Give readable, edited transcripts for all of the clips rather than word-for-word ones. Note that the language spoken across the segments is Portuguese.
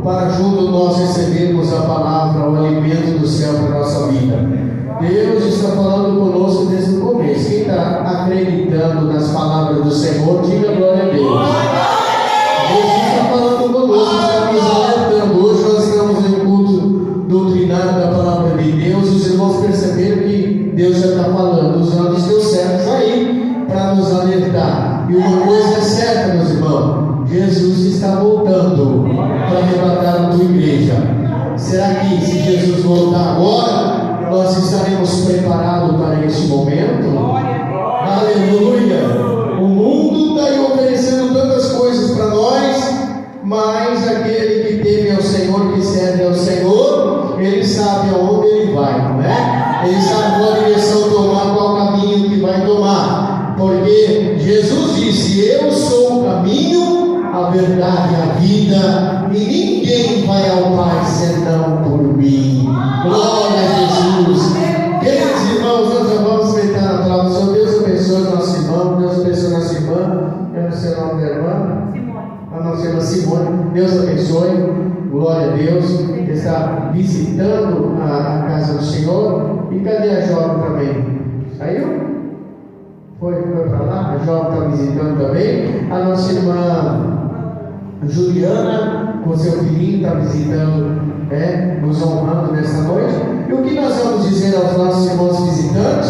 para junto nós recebermos a palavra, o alimento do céu para a nossa vida. Deus está falando conosco desde o começo. Quem está acreditando nas palavras do Senhor, diga glória a Deus. Jesus está falando conosco, está nos alertando. Hoje nós estamos em culto doutrinário da palavra de Deus. Os irmãos perceberam que Deus já está falando, usando os seus servos aí para nos alertar. E uma coisa é certa, meus irmãos: Jesus está voltando para arrebatar a tua igreja. Será que se Jesus voltar agora, nós estaremos preparados para este momento? Aleluia! O mundo está aí oferecendo tantas coisas para nós, mas aquele que teme ao Senhor, que serve ao Senhor, ele sabe aonde ele vai, não é? Ele sabe qual direção tomar, qual caminho que vai tomar, porque Jesus disse: eu sou o caminho, a verdade e a vida, e ninguém vai ao Pai senão por mim. Glória a Jesus. Queridos irmãos, nós já vamos meditar na palavra do Senhor. Deus abençoe nosso irmão, Deus abençoe nossa irmã. Eu não sei o nome da irmã, a nossa irmã Simone. Deus abençoe, glória a Deus. Ele está visitando a casa do Senhor. E cadê a jovem também? Saiu? Foi para lá? A jovem está visitando também. A nossa irmã Juliana, com seu filhinho, está visitando, nos honrando nessa noite. E o que nós vamos dizer aos nossos irmãos visitantes?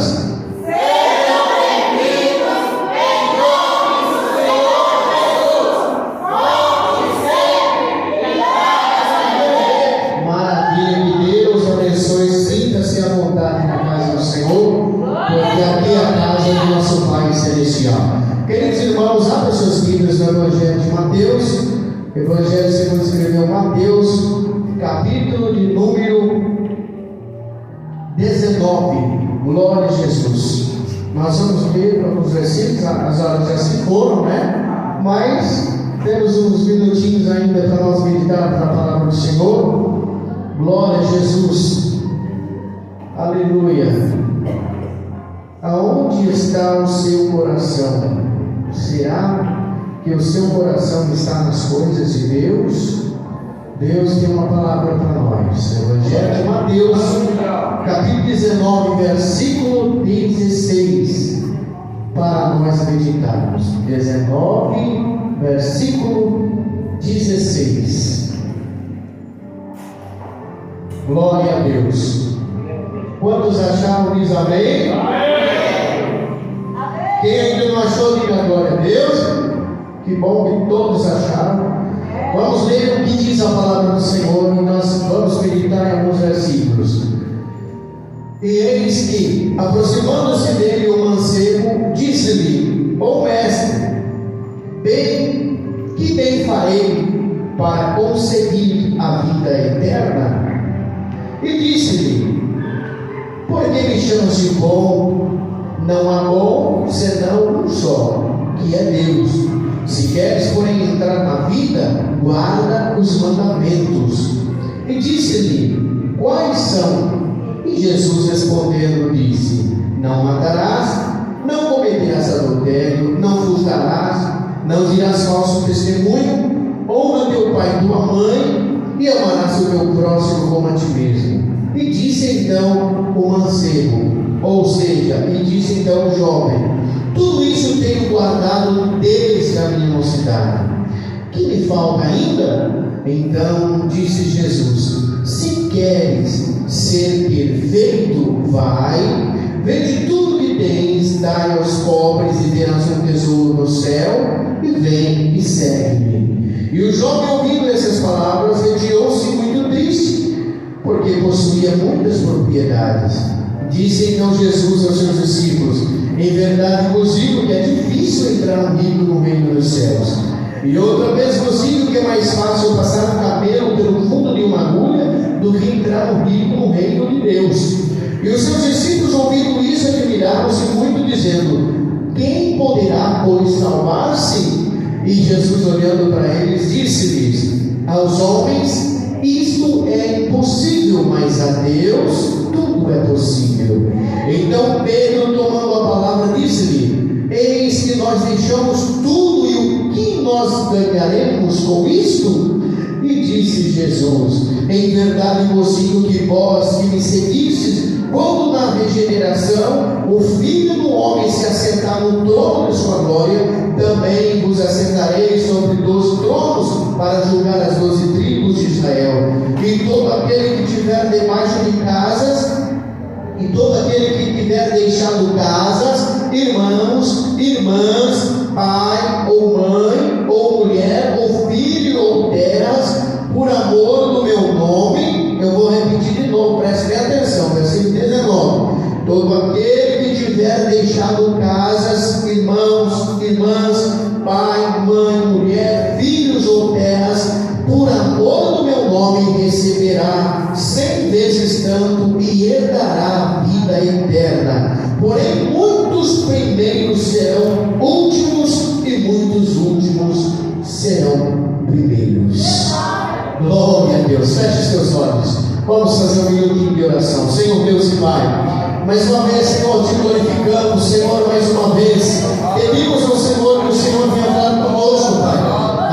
Sejam bem-vindos em nome do Senhor Jesus. Volte sempre e graças a Deus. Maravilha, que Deus abençoe. Sinta-se à vontade na casa do Senhor, porque aqui é a casa do nosso Pai Celestial. Queridos irmãos, abra suas Bíblias no Evangelho de Mateus. Evangelho segundo escreveu Mateus, capítulo de número 19. Glória a Jesus. Nós vamos ler alguns versículos, as horas já se foram, né? Mas temos uns minutinhos ainda para nós meditarmos na palavra do Senhor. Glória a Jesus. Aleluia. Aonde está o seu coração? Será que o seu coração está nas coisas de Deus? Deus tem uma palavra para nós. Evangelho de Mateus, capítulo 19, versículo 16, para nós meditarmos. 19, versículo 16. Glória a Deus. Quantos acharam? Diz amém? Quem ainda não achou, diga glória a Deus. Que bom que todos acharam. Vamos ler o que diz a palavra do Senhor e nós vamos meditar em alguns versículos. E eis que, aproximando-se dele o mancebo, disse-lhe: ó mestre, que bem farei para conseguir a vida eterna? E disse-lhe: por que me chamas de bom? Não há bom senão um só, que é Deus. Se queres, porém, entrar na vida, guarda os mandamentos. E disse-lhe: quais são? E Jesus respondendo disse: não matarás, não cometerás adultério, não furtarás, não dirás falso testemunho, honra teu pai e tua mãe, e amarás o teu próximo como a ti mesmo. E disse então o mancebo, ou seja, e disse então o jovem: tudo isso tenho guardado desde a minha mocidade. Que me falta ainda? Então disse Jesus: se queres ser perfeito, vai, vende tudo que tens, dai aos pobres e terás um tesouro no céu, e vem e segue-me. E o jovem, ouvindo essas palavras, retirou-se muito triste, porque possuía muitas propriedades. Disse então Jesus aos seus discípulos: em verdade vos digo que é difícil entrar um rico no reino dos céus. E outra vez vos digo que é mais fácil passar um camelo pelo fundo de uma agulha do que entrar um rico no reino de Deus. E os seus discípulos, ouvindo isso, admiraram-se muito, dizendo: quem poderá, pois, salvar-se? E Jesus, olhando para eles, disse-lhes: aos homens isto é impossível, mas a Deus tudo é possível. Então Pedro, tomando a palavra, disse-lhe: eis que nós deixamos tudo, e o que nós ganharemos com isto? E disse disse Jesus: em verdade vos digo que vós que me seguistes, quando na regeneração o Filho do Homem se assentar no trono de sua glória, também vos assentareis sobre 12 tronos para julgar as 12 tribos de Israel. E todo aquele que tiver debaixo de casas, e todo aquele que tiver deixado casas, irmãos, irmãs, pai ou mãe, ou mulher, ou filho, ou terras, por amor do meu nome, eu vou repetir de novo, preste atenção, versículo 19: todo aquele que tiver deixado casas, irmãos, irmãs, pai, mãe, mulher, filhos ou terras, por amor do meu nome, receberá 100 vezes tanto e herdará a vida eterna. Porém, muitos primeiros serão últimos e muitos últimos serão primeiros. Glória a Deus. Feche seus olhos. Vamos fazer um minutinho de oração. Senhor Deus e Pai, mais uma vez, Senhor, te glorificamos. Senhor, mais uma vez pedimos ao Senhor que o Senhor venha falar conosco, Pai,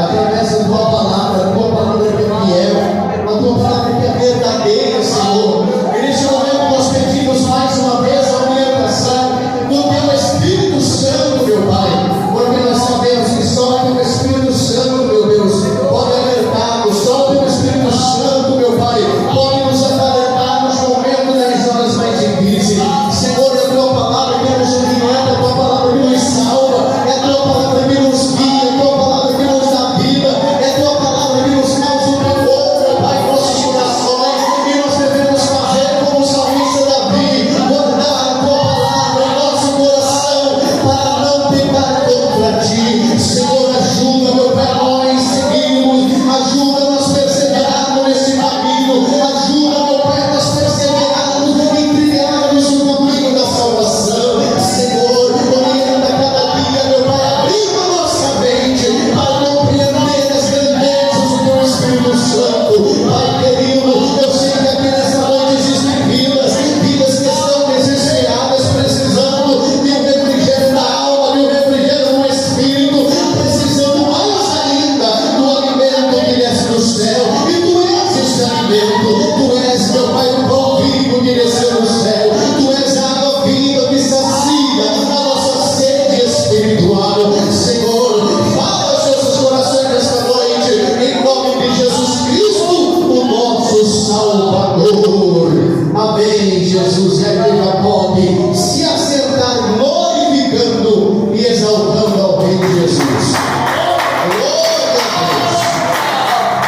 através da tua palavra. A tua palavra que é fiel, a tua palavra que é verdadeira, Senhor. E neste momento nós pedimos mais uma vez a orientação do teu Espírito Santo, meu Pai, porque nós sabemos que só o teu Espírito Santo, meu Deus, pode alertar-nos. Só o teu Espírito Santo, meu Pai, pode nos alertar nos momentos das horas mais difíceis. Senhor, é a tua palavra que nos orienta, é a tua palavra que nos salva, é a tua palavra que nos guia, é a tua palavra que nos dá vida, é a tua palavra que nos causa o temor, meu Pai, em nossos corações. E nós devemos fazer como o salmista Davi, guardar a tua palavra em nosso coração para não pecar contra ti. Senhor, ajuda, meu Pai, nós seguimos, ajuda nós perseverarmos nesse caminho, ajuda, meu Pai, nós perseverarmos e trilharmos o caminho da salvação. Senhor, orienta cada dia, meu Pai, abrindo a nossa mente para compreender as grandezas do teu Espírito Santo. Pai querido, eu sei que aqui nessa noite existem vidas que estão desesperadas, precisando de um refrigério na alma, de um refrigério no Espírito, precisando mais ainda do alimento que desce do céu. E tu és esse alimento, tu és, meu Pai, o pão vivo que desceu do céu, tu és a água viva que sacia a nossa sede espiritual. Senhor, fala aos nossos corações nesta noite, em nome de Jesus Cristo, o nosso Salvador. Amém. Jesus, e a igreja pode se assentar glorificando e exaltando ao Rei Jesus. Glória a Deus.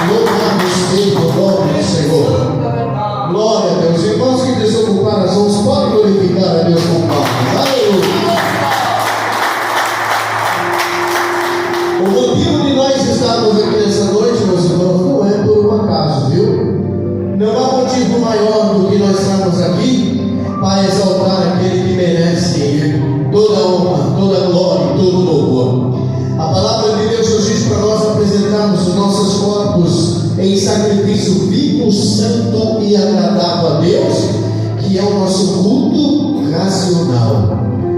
Louvamos o nome do Senhor. Glória a Deus. Irmãos que desocuparam as mãos, podem glorificar a Deus com palmas. Aleluia. O motivo de nós estarmos aqui nessa noite, meus irmãos, não é por um acaso, viu? Não há motivo maior do que nós estarmos aqui para exaltar aquele que merece toda a honra, toda a glória e todo o louvor. A palavra de Deus nos diz para nós apresentarmos os nossos corpos em sacrifício vivo, santo e agradável a Deus, que é o nosso culto racional.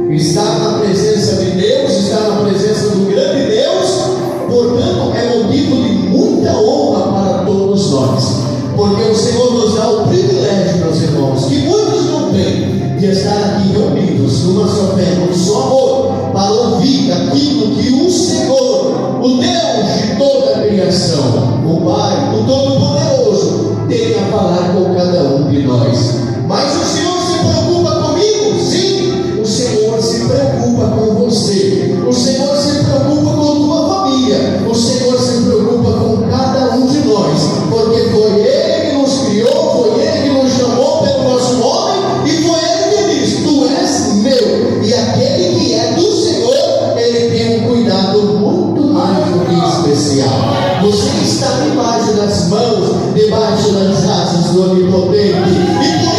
Estar na presença de Deus, estar na presença do grande Deus, portanto, é motivo de muita honra para todos nós, porque o Senhor nos dá o privilégio, meus irmãos, que muitos não têm, de estar aqui reunidos numa só fé, num só amor, para ouvir aquilo que o Senhor, o Deus de toda a criação, o Pai, o Todo-Poderoso, tem a falar com cada um de nós. Mas o Senhor se preocupa comigo? Sim, o Senhor se preocupa com você, o Senhor se preocupa com tua família, o Senhor se preocupa com cada um de nós, porque foi Ele que nos criou, foi Ele que nos chamou pelo nosso nome, e foi Ele que diz: tu és meu. E aquele que é do Senhor, Ele tem um cuidado muito mágico e especial. Você está debaixo das mãos, debaixo das asas do Onipotente, e por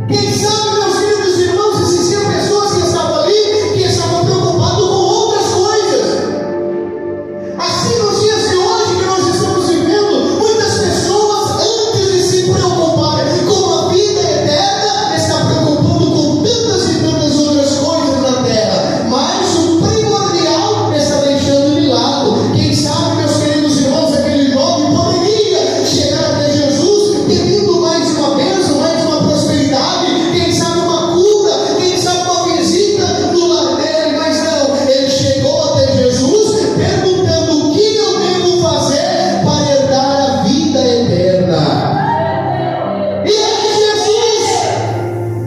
Quem sabe, meus queridos irmãos, existiam pessoas que estavam ali, que estavam preocupadas com outras coisas. Assim, nos dias de hoje que nós estamos vivendo, muitas pessoas, antes de se preocuparem com a vida eterna, estão preocupando com tantas e tantas outras coisas na terra. Mas o primordial está deixando de lado. Quem sabe, meus queridos irmãos, aquele jovem poderia chegar até Jesus pedindo mais uma bênção, mais uma prosperidade, quem sabe uma cura, quem sabe uma visita no lar dele, mas não, ele chegou até Jesus perguntando: o que eu devo fazer para herdar a vida eterna? E aí Jesus,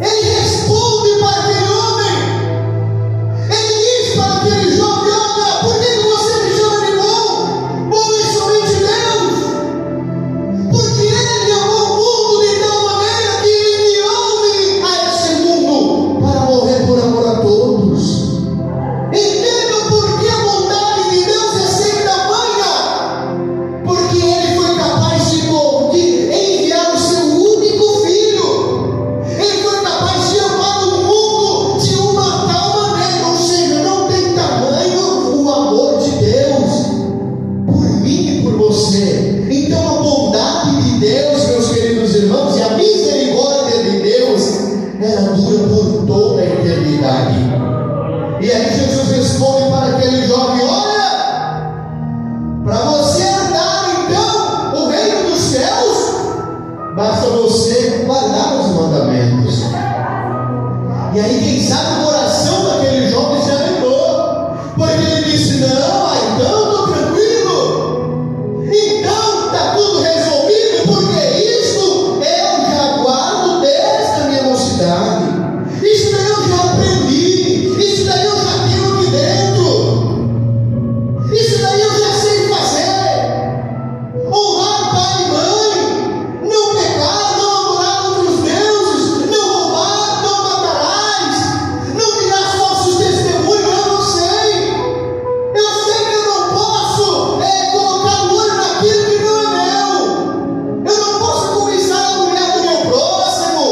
ele responde para aquele homem, ele diz para aquele jovem: olha, por que você me chama de bom? Bom é somente Deus, porque ele amou o mundo de tal maneira que enviou-me a esse mundo para morrer por amor a todos. Entendam por que a bondade de Deus é sem tamanha, porque ele foi capaz de enviar o seu único filho. Ele foi capaz de amar o mundo de uma tal maneira, ou seja, não tem tamanho o amor de Deus por mim e por você. Então a bondade de Deus, meus queridos irmãos, e a misericórdia de Deus, ela dura por toda a eternidade. E aí Jesus responde para aquele jovem: olha, para você herdar então o reino dos céus, basta você guardar os mandamentos. E aí, quem sabe, o coração daquele jovem se alegrou, porque ele disse: não, então estou tranquilo, então está tudo resolvido, porque isso eu já guardo desde a minha mocidade, isso daí eu já aprendi, isso daí eu já tenho aqui dentro, isso daí eu já sei fazer. Honrar pai e mãe, não pecar, não adorar outros deuses, não roubar, não matarás, não dirás falsos testemunhos. Eu sei que eu não posso colocar o olho naquilo que não é meu, eu não posso cobiçar a mulher do meu próximo,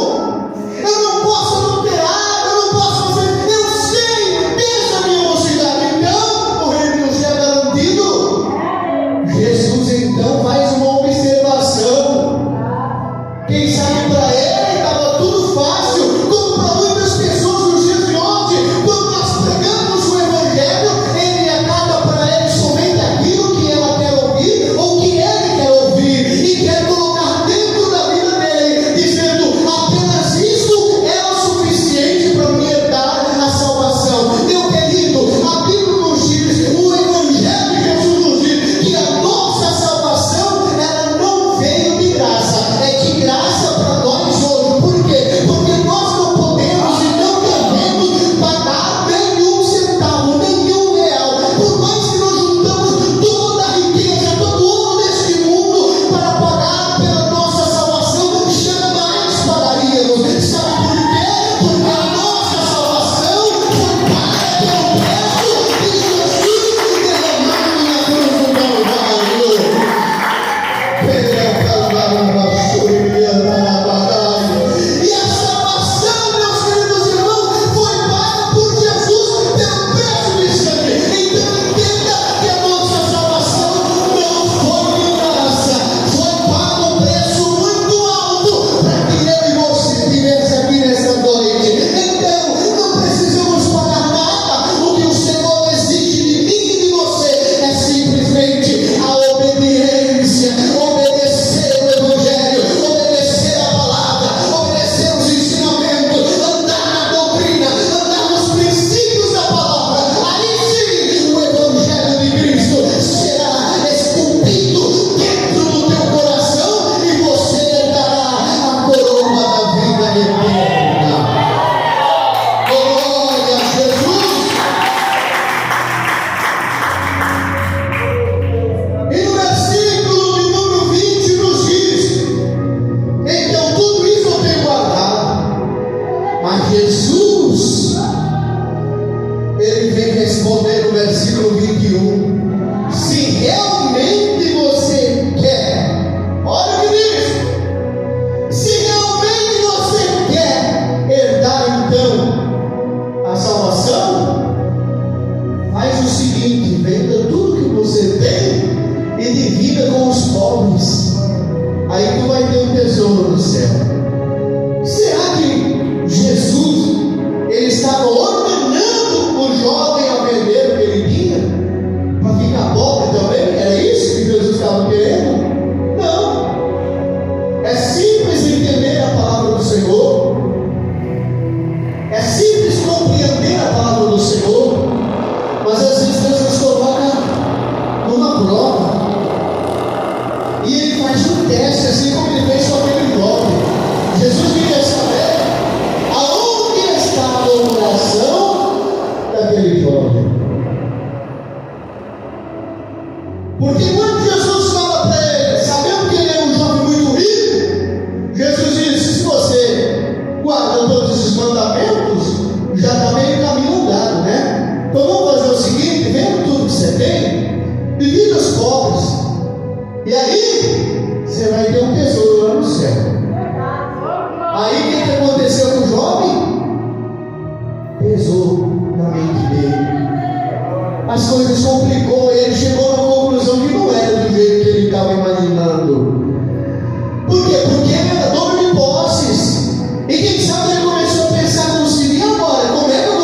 eu não posso adulterar, eu não posso fazer. Eu sei desde a minha mocidade. Então o reino do céu é garantido. Jesus então faz uma observação. Quem sabe para ele estava tudo fácil, como para muitas pessoas nos dias de hoje. Quando nós pregamos o Evangelho, ele acaba para ele somente aquilo que ela quer ouvir, ou que ele quer ouvir, e quer colocar dentro da vida dele, dizendo: apenas isso é o suficiente para me herdar a salvação. Meu querido, a Bíblia nos diz, o Evangelho de Jesus nos diz, que a nossa salvação, ela não veio de graça, é de graça para nós hoje. Por quê? Porque nós não podemos e não devemos pagar nenhum centavo, nenhum real. Por mais que nós juntamos toda a riqueza, todo o ouro deste mundo para pagar pela nossa salvação, jamais pagaríamos. Sabe por quê? Porque a nossa salvação foi paga pelo preço de Jesus derramado na cruz do Calvário. E a salvação, meus queridos irmãos, foi paga por Jesus pelo preço de sangue. Então entenda que a nossa salvação não foi de graça, foi pago um preço muito alto para que eu e você estivesse aqui nesta noite. Então não precisamos pagar nada. O que o Senhor exige de mim e de você é simplesmente a obediência, obedecer o Evangelho, obedecer a palavra, obedecer os ensinamentos, andar na doutrina, andar nos princípios da palavra. Aí sim o Evangelho de Cristo será esculpido dentro do teu coração e você herdará a coroa da vida eterna. Glória a Jesus! E no versículo de número 20 nos diz: então tudo isso eu tenho guardado. Mas Jesus, ele vem responder no versículo 21: se realmente você quer, olha o que diz, se realmente você quer guardam todos esses mandamentos, já está meio caminho andado, né? Então vamos fazer o seguinte: vendo tudo que você tem, divide os pobres, e aí você vai ter um tesouro lá no céu. Aí o que aconteceu com o jovem? Pesou na mente dele, as coisas complicou, ele chegou na conclusão que não era do jeito que ele estava imaginando. Por quê? Porque ele era dono de posses, e quem sabe ele começou a pensar consigo: e agora, como é que eu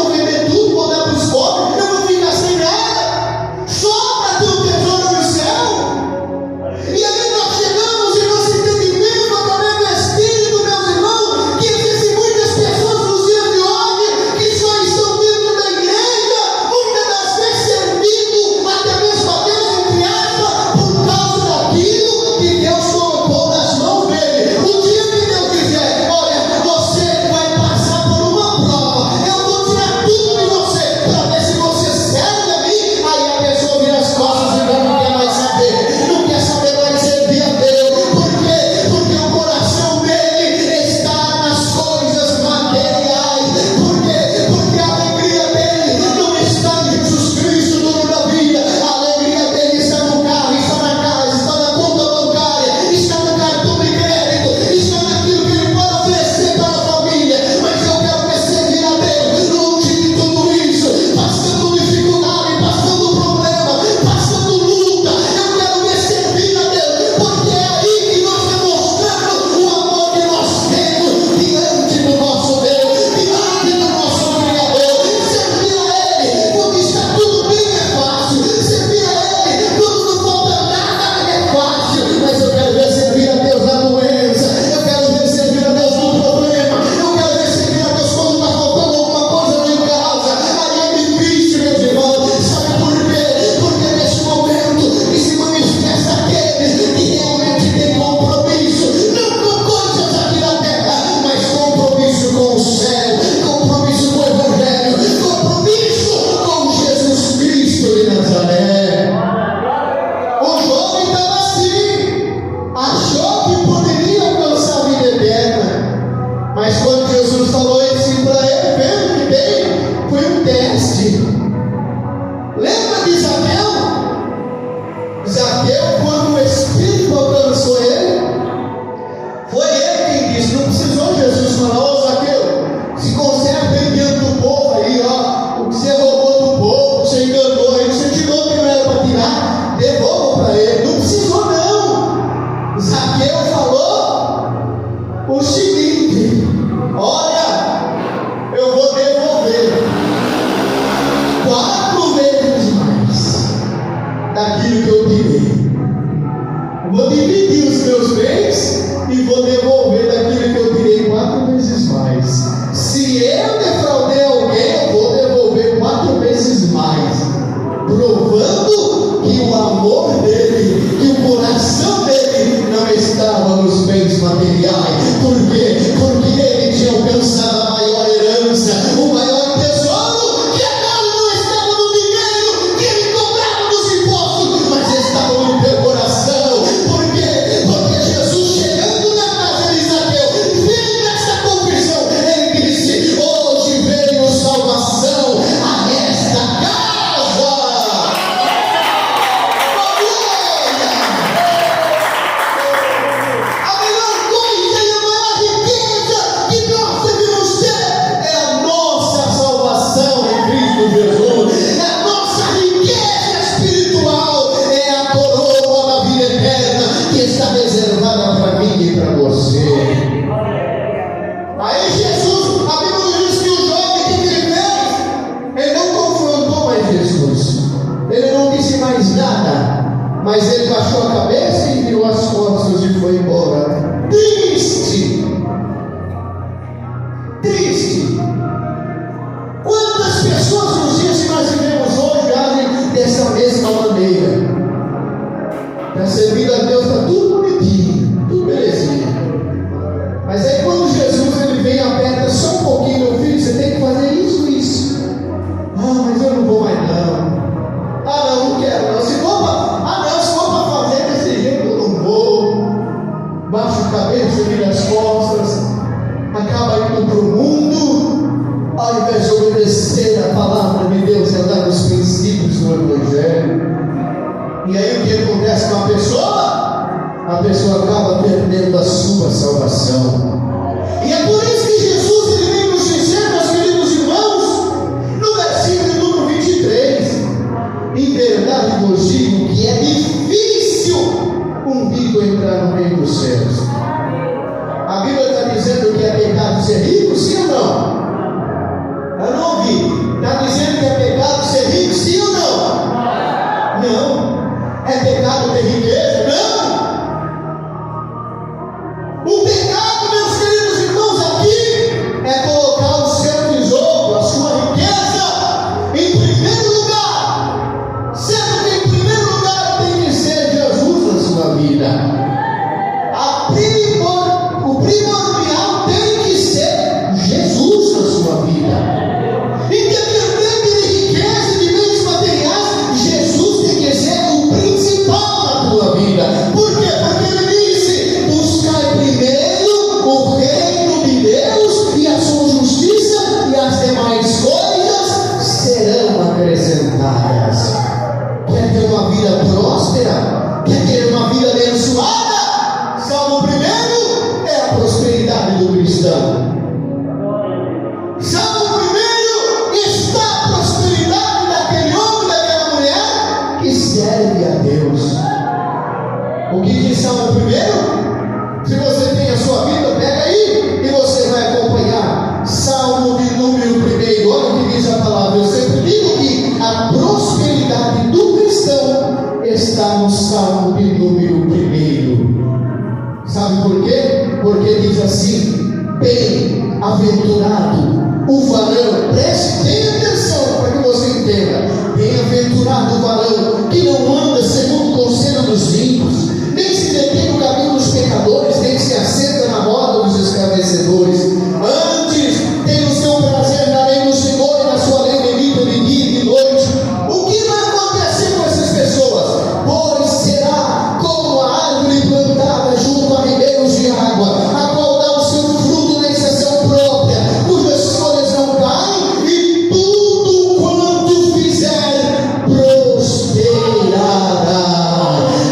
Bem-aventurado o varão, preste bem atenção para que você entenda. Bem-aventurado o varão que não anda segundo o conselho dos ímpios, nem se detém no caminho dos pecadores, nem se assenta na roda dos escarnecedores. Antes tem o seu prazer na lei do Senhor, e na sua lei medita de dia e de noite. O que vai acontecer com essas pessoas? Pois será como a árvore plantada junto a ribeiros de água, a qual dá o seu fruto na estação própria, cujas folhas não caem, e tudo quanto fizer prosperará.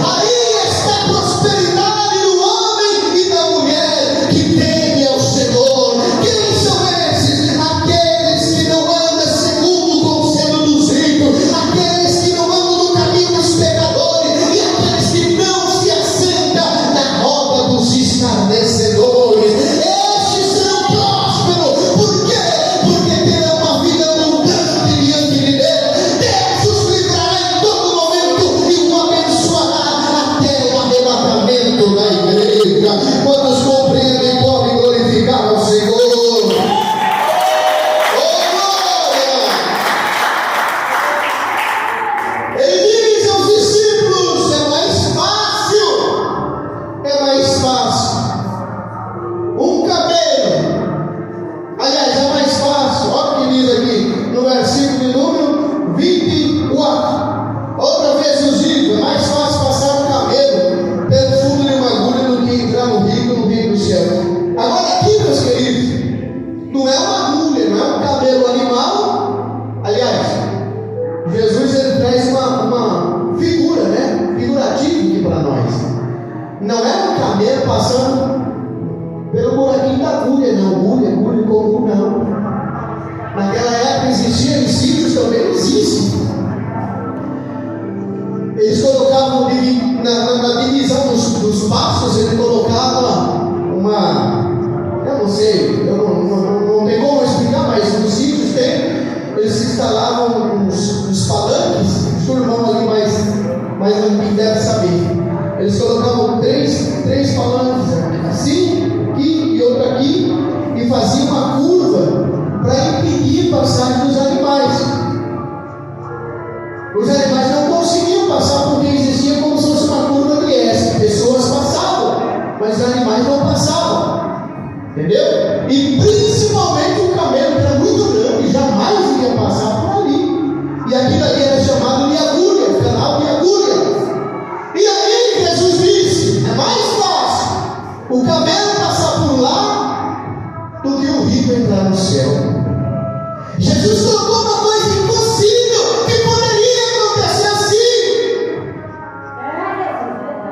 Aí está a prosperidade do homem e da mulher que teme ao Senhor. Quem são esses? Aqueles que não andam segundo o conselho dos ímpios, aqueles que não andam no caminho dos pecadores, e aqueles que não se assentam na roda dos escarnecedores. Estes serão prósperos. Por quê? Porque terão uma vida abundante diante de Deus. Deus os livrará em todo momento e o abençoará até o arrebatamento da igreja. Quantos compreendem, podem glorificar ao Senhor. Oh, glória! Ele diz aos discípulos: é mais fácil um camelo. Aliás, é mais fácil, olha o que diz aqui no versículo de número 24. Outra vez nos diz: é mais fácil passar um camelo pelo fundo de uma agulha do que entrar no reino do céu. Agora aqui, meus queridos, não é uma agulha, não é um camelo animal. Aliás, Jesus ele traz uma figura, né? Figurativa aqui para nós. Não é um camelo passando pelo buraquinho da agulha, não. Agulha comum, não. Naquela época existiam sítios, também existe. Eles colocavam na divisão dos pastos, ele colocava eu não sei, não tem como explicar, mas nos sítios eles instalavam uns palanques. O irmão ali mais antigo deve saber. Eles colocavam três palanques, assim, aqui e outro aqui, e faziam uma curva para impedir a passagem dos animais. Os animais não conseguiam passar porque existia como se fosse uma curva de S. Pessoas passavam, mas os animais não passavam. Entendeu? E principalmente o camelo, que era muito grande, jamais iria passar por ali. E aquilo ali era chamado de agulha, canal de agulha. E aí Jesus disse: é mais fácil o camelo passar por lá do que o rico entrar no céu. Jesus colocou uma coisa impossível que poderia acontecer assim.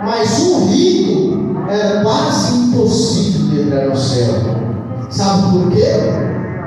Mas o rico era quase impossível de entrar no céu. Sabe por quê?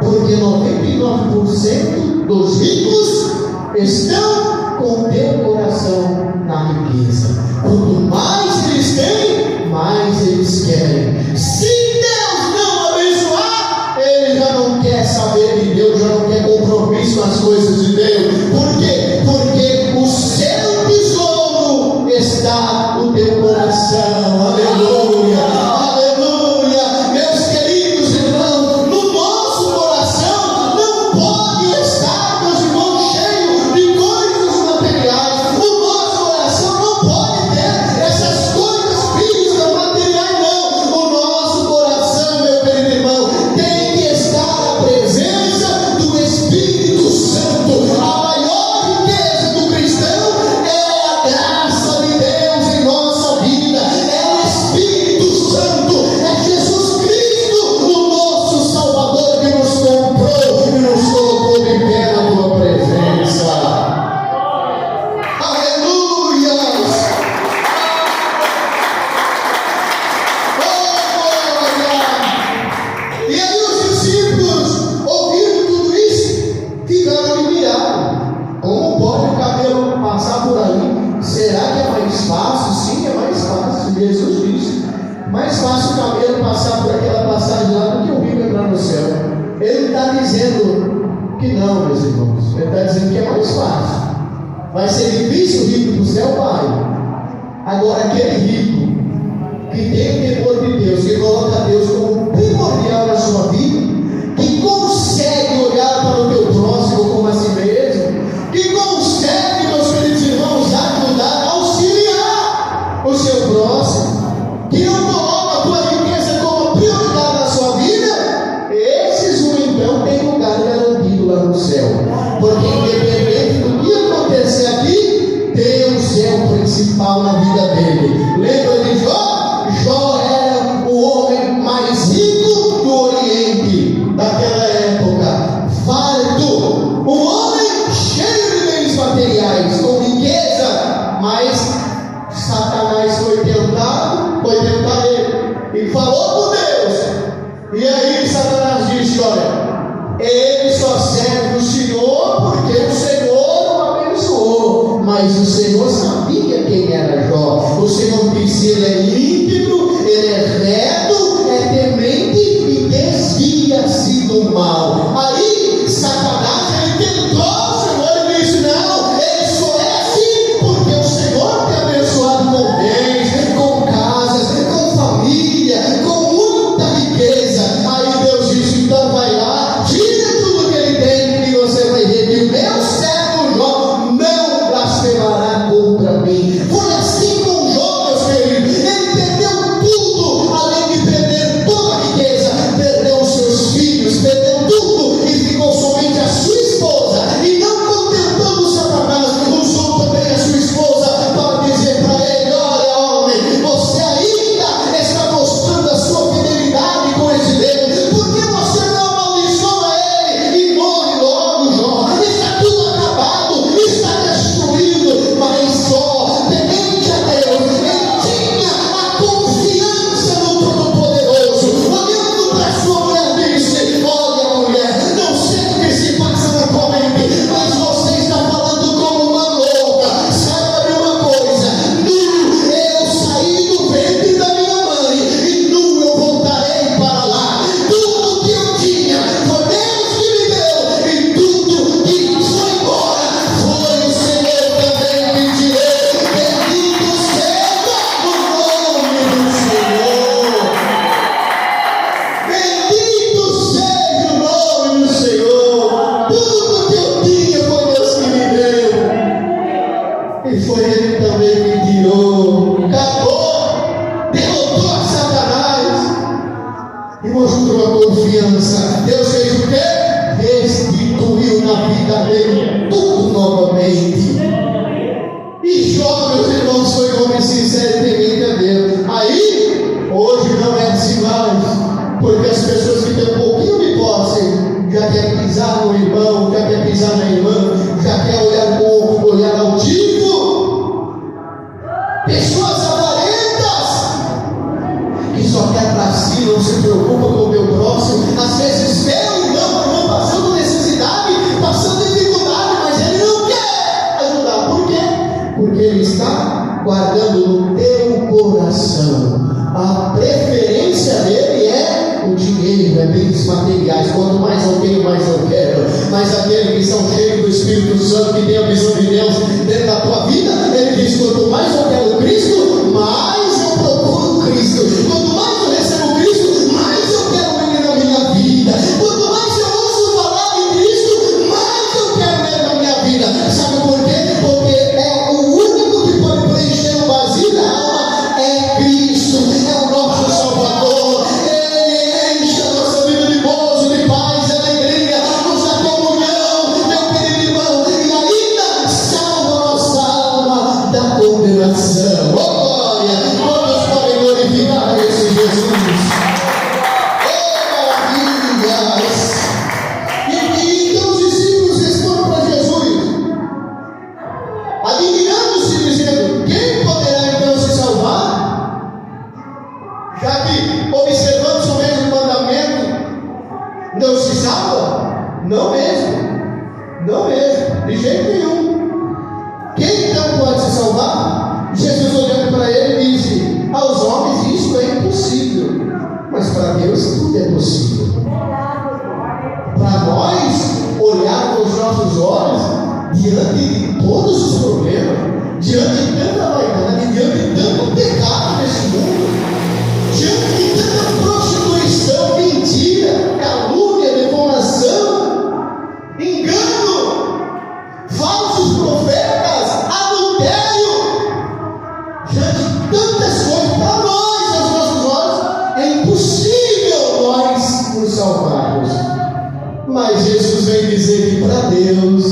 Porque 99% dos ricos estão com o teu coração na riqueza. Quanto mais eles têm, mais eles querem. Se Deus não abençoar, ele já não quer saber de Deus, já não quer compromisso nas coisas de Deus. Por quê? Porque o seu tesouro está no teu coração. Aleluia, aleluia. Meus queridos irmãos, no nosso coração não pode estar, meus irmãos, cheio de coisas materiais. O nosso coração não pode ter essas coisas físicas, materiais, não. O nosso coração, meu querido irmão, tem que estar a presença do Espírito Santo. A maior riqueza do cristão é a graça de Deus em nossa vida, é o Espírito Santo, é Jesus Cristo, o nosso Salvador, que nos comprou e nos colocou de pé na tua presença. Aleluia! Oh, glória! E aí os discípulos, ouvindo tudo isso, ficaram admirados. Como pode o camelo passar por ali? Será que é mais fácil? Sim, é mais fácil. Jesus disse: mais fácil o camelo passar por aquela passagem lá do que o rico entrar no céu. Ele está dizendo que não, meus irmãos. Ele está dizendo que é mais fácil. Vai ser difícil o rico ir para o céu, vai. Agora, aquele rico que tem o temor de Deus, que coloca Deus como primordial na sua vida, que principal na vida dele. Lembra de Jó? Jó era o homem mais rico do Oriente daquela época, farto, um homem cheio de bens materiais, com riqueza, mas Satanás foi tentar ele e falou com Deus. E aí Satanás disse: olha, ele só serve o Senhor porque o Senhor o abençoou. Mas o Senhor sabia quem era Jó. O Senhor disse: ele é íntegro, ele é reto, é temente e desvia-se do mal. Aí Satanás, ele tentou o Senhor e disse: não, ele só é assim porque o Senhor te abençoado com bens, com casas, com família, com muita riqueza. Aí Deus disse: então vai lá, tira tudo que ele tem e você vai ver que o meu servo Jó não blasfemará contra mim. Foi assim com Jó, meus queridos. Ele perdeu tudo, além de perder toda a riqueza, perdeu os seus filhos, perdeu tudo e ficou somente a sua esposa. E não contentando Satanás, usou também a sua esposa para dizer para ele: olha, homem, você ainda está mostrando a sua fidelidade com esse Deus, porque você não amaldiçoa ele e morre logo, Jó. Está tudo acabado, está destruído. Mas Jó, temente a Deus, ele tinha a confiança no Todo-Poderoso. Olhando para sua mulher, disse: olha, mulher, não sei o que se passa na tua mente, mas você está falando como uma louca. Saiba de uma coisa: nu eu saí do ventre da minha mãe e nu eu voltarei para lá. Tudo que eu tinha foi Deus que me deu, e tudo que foi embora foi o Senhor também que me tirou. Bendito seja o nome do Senhor. Bendito seja o nome do Senhor. Tudo que eu tinha foi Deus que me deu, e foi Ele também que tirou. Acabou, derrotou a Satanás e mostrou a confiança. Deus fez o quê? Restituiu na vida dele tudo novamente. E Jó, meus irmãos, foi um homem sincero e temente a Deus. Aí, hoje não é assim mais, porque as pessoas que têm um pouquinho de posse já querem pisar no irmão, já querem pisar na irmã, já querem olhar com olhar altivo. Pessoas avarentas que só quer para si, não se preocupa com o meu próximo. Às vezes vê o irmão passando necessidade, passando dificuldade, mas ele não quer ajudar. Por quê? Porque ele está guardando no teu coração. A preferência dele é o dinheiro, é bens materiais. Quanto mais eu tenho, mais eu quero. Mas aquele que são cheios do Espírito Santo, que tem a visão de Deus dentro da tua vida, ele diz: quanto mais eu quero Cristo, mais eu procuro Cristo. Quanto mais eu recebo Cristo, mais eu quero Ele na minha vida. Quanto mais eu ouço falar de Cristo, mais eu quero Ele na minha vida. Sabe por quê? Porque é o único que pode preencher o vazio da alma, é Cristo, é o nosso Salvador. Ele enche a nossa vida de gozo, de paz, de alegria, nos dá comunhão, meu querido irmão, e ainda salva a nossa alma da condenação. Oh glória! Todos podem glorificar esse Jesus. Oh maravilhas! E então os discípulos respondem para Jesus, admirando-se, dizendo: quem poderá então se salvar? Já que, observando somente o mandamento, não se salva? Não mesmo. Não mesmo. De jeito nenhum. Quem então pode se salvar? Jesus, olhando para ele, disse: aos homens isso é impossível, mas para Deus tudo é possível. Para nós olhar com os nossos olhos diante de todos os problemas, diante de tanta vaidade, diante de tanto pecado nesse mundo, diante de tanta prostituição, mentira, calúnia, deformação, engano, falsos profetas, adultério, diante de tantas coisas, para nós, aos nossos olhos, é impossível nós nos salvarmos. Mas Jesus vem dizer que para Deus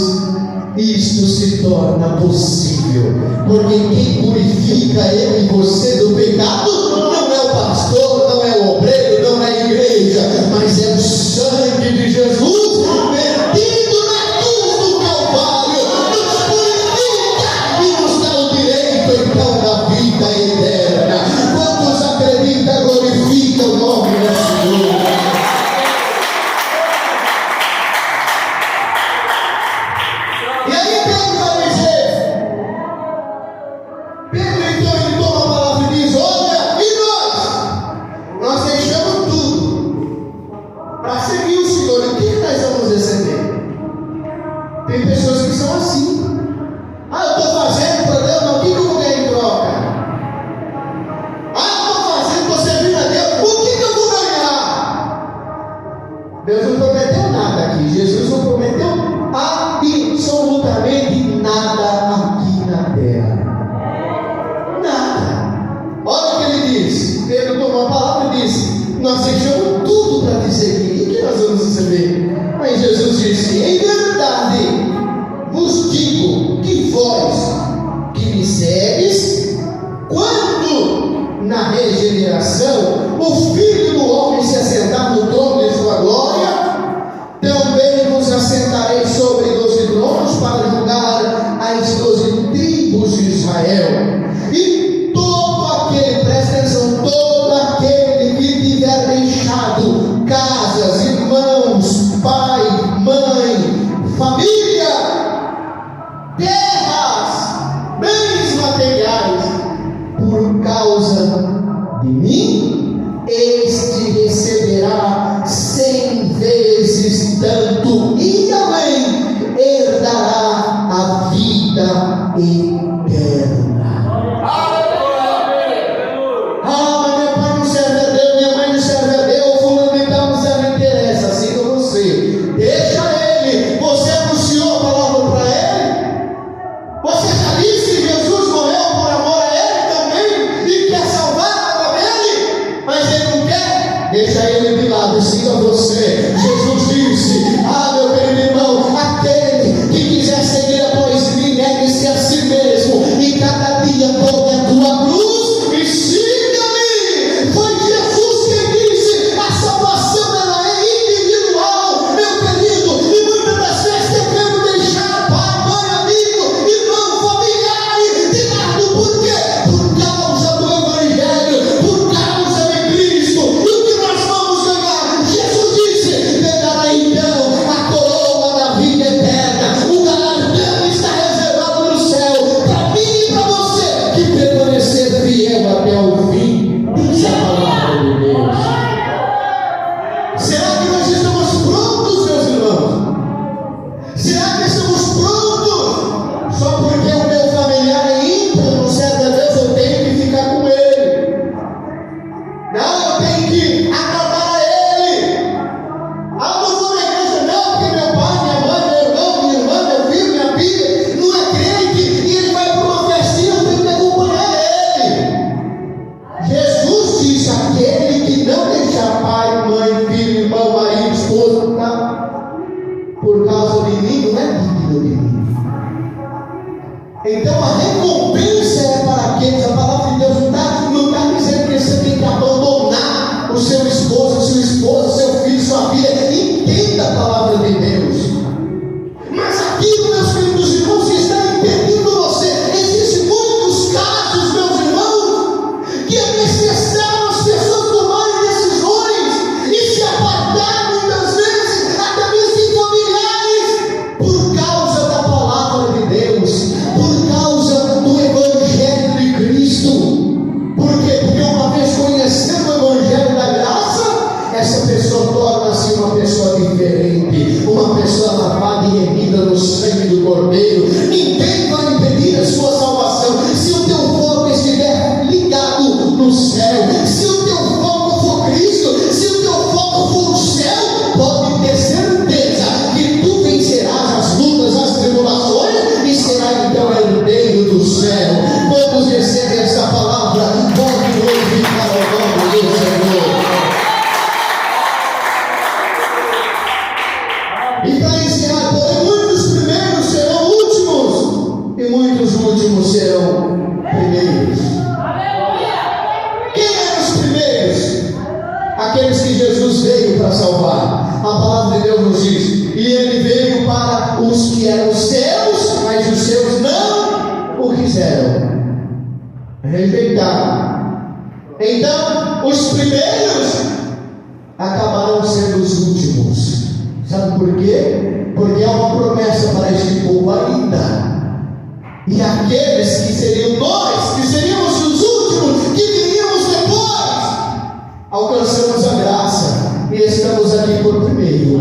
isto se torna possível. possível, porque quem purifica eu e você do pecado não é o pastor, não é o obreiro, não é a igreja, mas é o sangue de Jesus vertido na cruz do Calvário, nos purifica e nos dá o direito então da vida eterna. Quantos acreditam, glorificam o nome do Senhor. E aí Pedro vai dizer, Pedro então ele toma a palavra e diz: olha, e nós deixamos tudo para seguir o Senhor. E o que nós vamos receber? Tem pessoas que são assim. Eu estou fazendo para Deus, mas o que eu vou ganhar em troca? Eu estou fazendo, estou servindo a Deus, o que eu vou ganhar? Deus não prometeu nada aqui, Jesus não prometeu absolutamente nada aqui na terra. Nada. Olha o que ele diz. Pedro tomou a palavra e disse: nós deixamos tudo para te seguir. E o que nós vamos receber? Aí Jesus disse: em verdade vos digo que vós que me segues, quando na regeneração o Filho do Homem se assentar no trono de sua glória, também vos assentarei sobre 12 tronos para julgar as 12 tribos de Israel. E todo aquele, presta atenção, todo aquele que tiver deixado casas, irmãos, pai, mãe, família, terras, bens materiais, por causa de mim, este receberá 100 vezes tanto, e além herdará a vida eterna. Mas meu pai não serve a Deus, minha mãe não serve a Deus, fulano de tal não interessa, assim como você. Deixa ele. Você anunciou a palavra para ele? Você já disse que Jesus morreu por amor a ele também e quer salvar a alma dele? Mas ele não quer? Deixa ele de lado, siga você. Jesus disse: meu querido irmão, aquele que quiser seguir após mim, negue-se a si mesmo e cada dia tome a tua cruz e siga-me. Foi Jesus quem disse: a salvação ela é individual, meu querido, e muitas das vezes devemos deixar pai, mãe, amigo, irmão, familiar de lado. Por quê? Por causa do Evangelho, por causa de Cristo. E o que nós vamos ganhar? Jesus disse: pegará então a coroa da vida eterna. O galardão está reservado no céu para mim e para você que permanecer fiel até o fim. Diz a palavra de Deus. Será que nós estamos prontos, meus irmãos? Será que estamos prontos? Só porque o meu familiar é ímpio, não serve a Deus, eu tenho que ficar com ele. Não, eu tenho que agradar a ele. Não vou na igreja não, porque meu pai, minha mãe, meu irmão, minha irmã, meu filho, minha filha não é crente e ele vai para uma festinha, eu tenho que acompanhar ele. Jesus disse: aquele que não deixar pai, mãe, filho, irmão, marido, esposa, por causa de mim, não é digno de mim. Então a recompensa é para aqueles. A palavra de Deus não está dizendo que você tem que abandonar o seu esposo, sua esposa, seu filho, sua filha. Entenda a palavra de Deus. Mas aquilo, meus queridos irmãos, que está impedindo você, existem muitos casos, meus irmãos, que é necessário as pessoas tomarem decisões e se apartar muitas vezes, até mesmo de familiares, por causa da palavra de Deus, por causa do Evangelho de Cristo. Por quê? Porque uma vez conhecendo o Evangelho da graça, essa pessoa torna-se uma pessoa diferente, uma pessoa lavada e remida no sangue do Cordeiro. Ninguém vai impedir a sua salvação se o teu foco estiver ligado no céu, se o teu foco for Cristo, se o teu foco for o céu. Pode ter certeza que tu vencerás as lutas, as tribulações e será então herdeiro do céu. Vamos receber essa palavra. Pode glorificar o nome do Senhor. E para encerrar, porém muitos primeiros serão últimos, e muitos últimos os que eram seus, mas os seus não o quiseram, rejeitaram. Então, os primeiros acabaram sendo os últimos. Sabe por quê? Porque há uma promessa para este povo ainda. E aqueles que seriam nós, que seríamos os últimos, que viríamos depois, alcançamos a graça e estamos aqui por primeiro.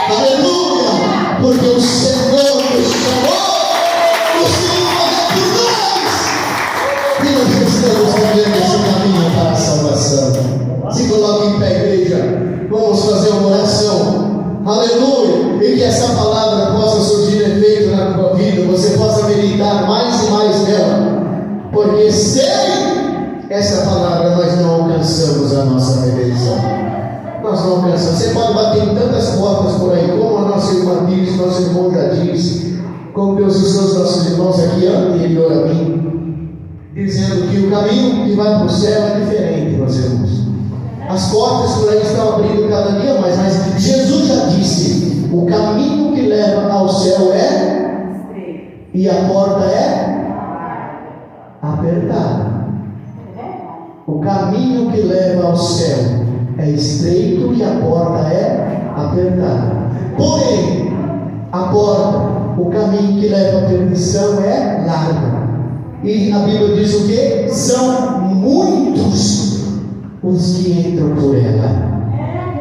Aleluia! Porque o Senhor nos chamou, o Senhor é por nós, e nós estamos vivendo esse caminho para a salvação. Se coloque em pé, igreja. Vamos fazer uma oração. Aleluia! E que essa palavra possa surgir efeito na tua vida, você possa meditar mais e mais nela, porque sem essa palavra nós não alcançamos a nossa redenção. Nós não alcançamos. Você pode bater em tantas portas por aí, como a nossa irmã diz, nosso irmão já disse, como Deus usou os nossos irmãos aqui anterior a mim, dizendo que o caminho que vai para o céu é diferente, meus irmãos. As portas por aí estão abrindo cada dia mais, mas Jesus já disse: o caminho que leva ao céu é, e a porta é apertada. O caminho que leva ao céu é estreito e a porta é apertada. Porém, a porta, o caminho que leva à perdição é larga. E a Bíblia diz o quê? São muitos os que entram por ela.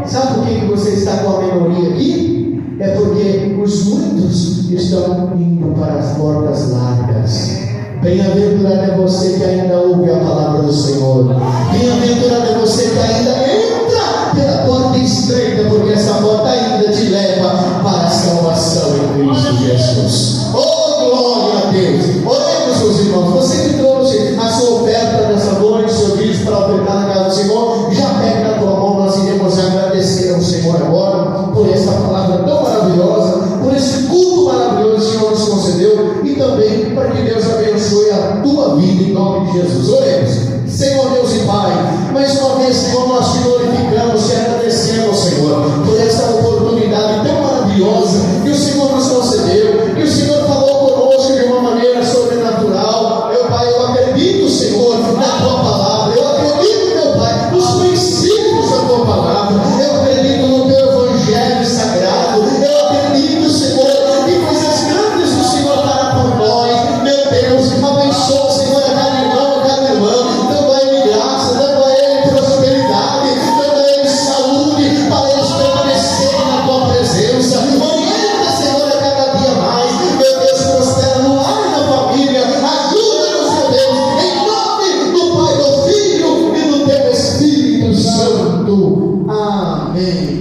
Sabe por que você está com a minoria aqui? É porque os muitos estão indo para as portas largas. Bem-aventurado é você que ainda ouve a palavra do Senhor. Bem-aventurado é você que ainda entra pela porta estreita, porque essa porta ainda te leva para a salvação em Cristo Jesus. Oh, glória a Deus! Oremos, meus irmãos. Você que trouxe a sua oferta nessa noite, seu dízimo para ofertar na casa do Senhor, já pega na tua mão. Nós iremos agradecer ao Senhor agora por essa palavra tão maravilhosa, por esse culto maravilhoso que o Senhor nos concedeu, e também para que Deus abençoe a tua vida em nome de Jesus. Oremos. Senhor Deus e Pai, mais uma vez, Senhor, nós te glorificamos, te agradecemos, Senhor, por essa oportunidade tão maravilhosa que o Senhor nos concedeu, que o Senhor falou conosco de uma maneira sobrenatural. Meu Pai, eu acredito, Senhor, na tua palavra, eu acredito, meu Pai, nos princípios da tua palavra, eu acredito no teu evangelho sagrado, eu acredito, Senhor, que coisas grandes o Senhor fará por nós. Meu Deus, abençoa, Senhor, a cada irmão, a cada irmã, dando a ele graça, dando a ele prosperidade, dando a ele saúde, para eles permanecerem na tua presença. Orienta, Senhor, a cada dia mais. Meu Deus, prospera no lar e na família. Ajuda-nos, meu Deus, em nome do Pai, do Filho e do teu Espírito Santo. Amém.